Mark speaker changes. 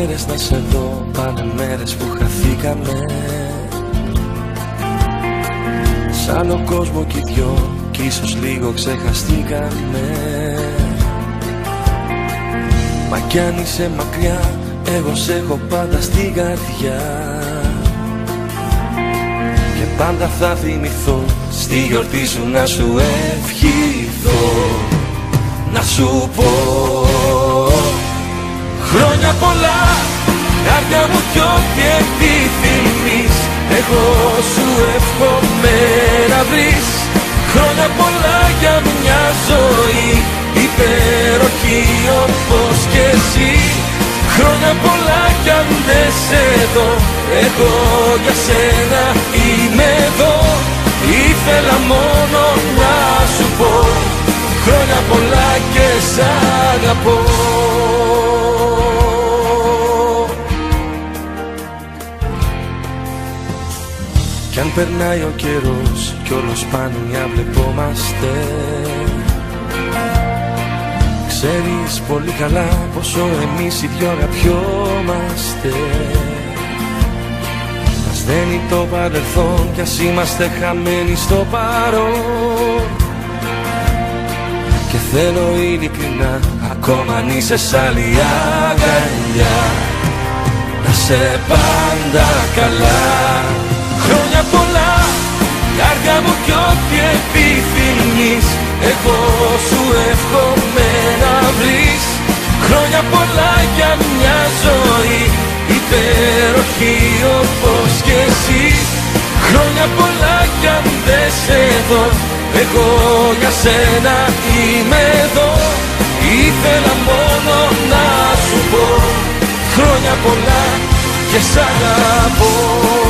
Speaker 1: μέρες να σε δω, πάνε μέρες που χαθήκαμε. Σ' άλλο κόσμο κι οι δυο, κι ίσως λίγο ξεχαστήκαμε. Μα κι αν είσαι μακριά, εγώ σ' έχω πάντα στην καρδιά. Και πάντα θα θυμηθώ, στη γιορτή σου να σου ευχηθώ. Να σου πω χρόνια πολλά, καρδιά μου κι ό,τι επιθυμείς, εγώ σου εύχομαι να βρεις. Χρόνια πολλά για μια ζωή υπέροχη όπως κι εσύ. Χρόνια πολλά κι αν δεν σε δω, εγώ για σένα είμαι εδώ. Ήθελα μόνο να σου πω χρόνια πολλά και σ' αγαπώ. Κι αν περνάει ο καιρός κι όλο σπάνια βλεπόμαστε, ξέρεις πολύ καλά πόσο εμείς οι δυο αγαπιόμαστε. Μας δένει το παρελθόν κι ας είμαστε χαμένοι στο παρόν. Και θέλω ειλικρινά, ακόμα αν είσαι σ' άλλη αγκαλιά, να σε πάντα καλά. Χρόνια πολλά, καρδιά μου κι ό,τι επιθυμείς, εγώ σου εύχομαι να βρεις. Χρόνια πολλά για μια ζωή υπέροχη όπως κι εσύ. Χρόνια πολλά κι αν δεν σε δω, εγώ για σένα είμαι εδώ. Ήθελα μόνο να σου πω χρόνια πολλά και σ' αγαπώ.